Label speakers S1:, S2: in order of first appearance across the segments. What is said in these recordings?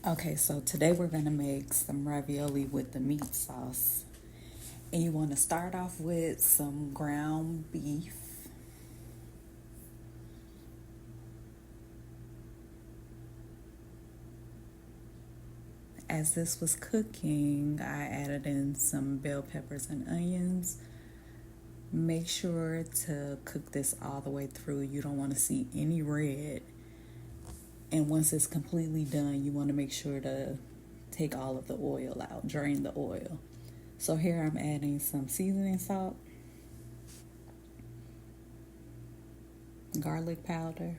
S1: Okay, so today we're gonna make some ravioli with the meat sauce. And you wanna start off with some ground beef. As this was cooking, I added in some bell peppers and onions. Make sure to cook this all the way through. You don't wanna see any red. And once it's completely done, you wanna make sure to take all of the oil out, drain the oil. So here I'm adding some seasoning salt, garlic powder,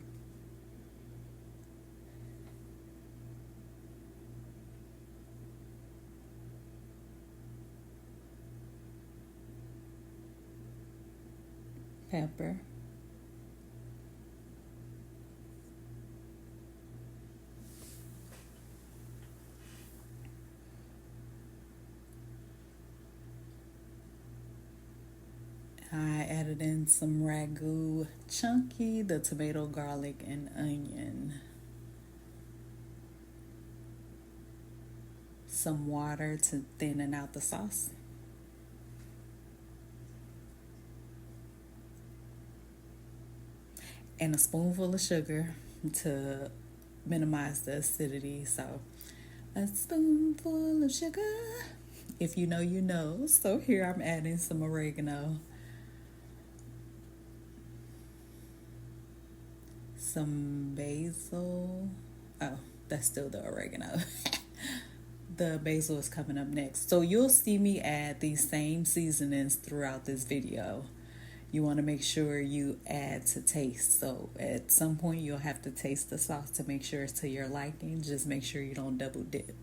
S1: pepper, I added in some ragu chunky, the tomato, garlic, and onion. Some water to thin out the sauce. And a spoonful of sugar to minimize the acidity. So, a spoonful of sugar. If you know, you know. So, here I'm adding some oregano, some basil. Oh, that's still the oregano. The basil is coming up next. So you'll see me add these same seasonings throughout this video. You want to make sure you add to taste. So at some point you'll have to taste the sauce to make sure it's to your liking. Just make sure you don't double dip.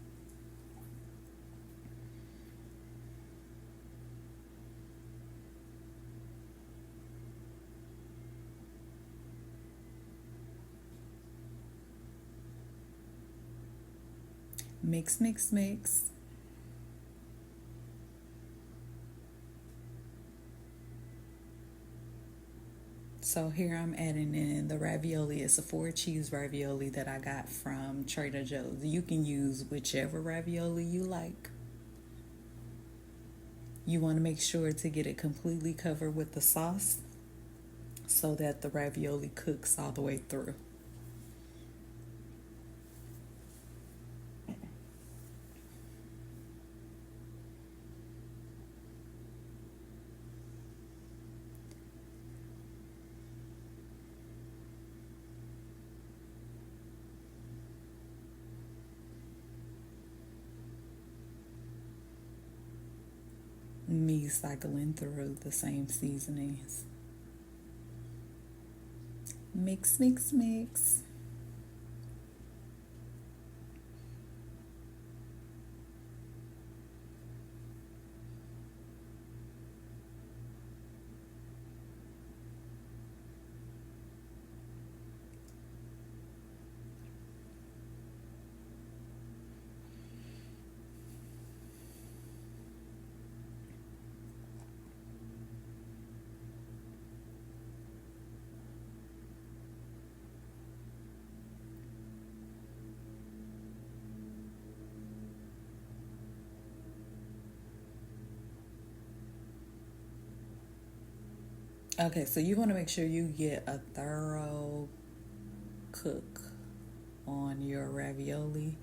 S1: Mix, mix, mix. So here I'm adding in the ravioli. It's a 4 cheese ravioli that I got from Trader Joe's. You can use whichever ravioli you like. You want to make sure to get it completely covered with the sauce so that the ravioli cooks all the way through. Me cycling through the same seasonings. Mix, mix, mix. Okay, so you want to make sure you get a thorough cook on your ravioli.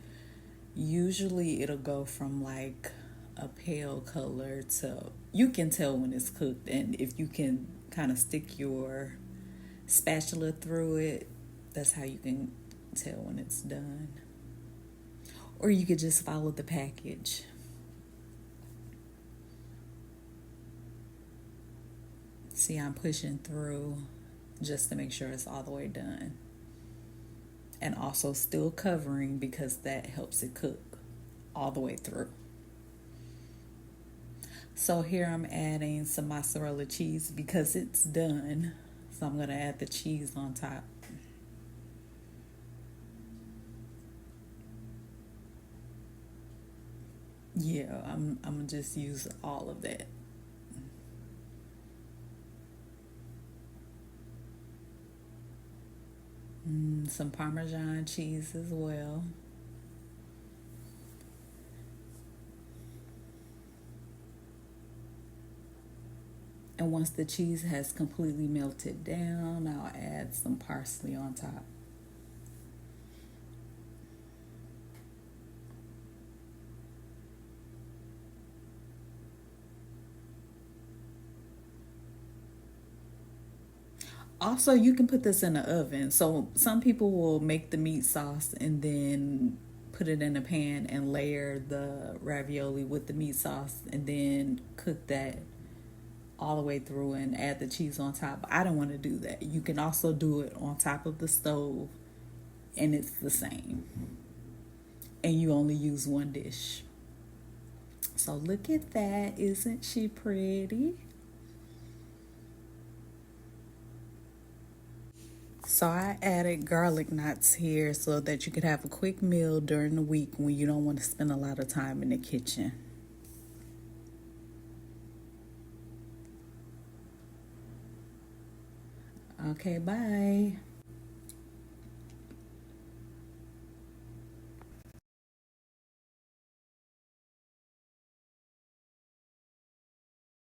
S1: Usually it'll go from like a pale color to, you can tell when it's cooked, and if you can kind of stick your spatula through it, that's how you can tell when it's done. Or you could just follow the package. See, I'm pushing through just to make sure it's all the way done. And also still covering because that helps it cook all the way through. So here I'm adding some mozzarella cheese because it's done. So I'm going to add the cheese on top. Yeah, I'm going to just use all of that. Some Parmesan cheese as well. And once the cheese has completely melted down, I'll add some parsley on top. Also, you can put this in the oven. So some people will make the meat sauce and then put it in a pan and layer the ravioli with the meat sauce and then cook that all the way through and add the cheese on top. I don't want to do that. You can also do it on top of the stove and it's the same. And you only use one dish. So look at that. Isn't she pretty? So I added garlic knots here so that you could have a quick meal during the week when you don't want to spend a lot of time in the kitchen. Okay, bye.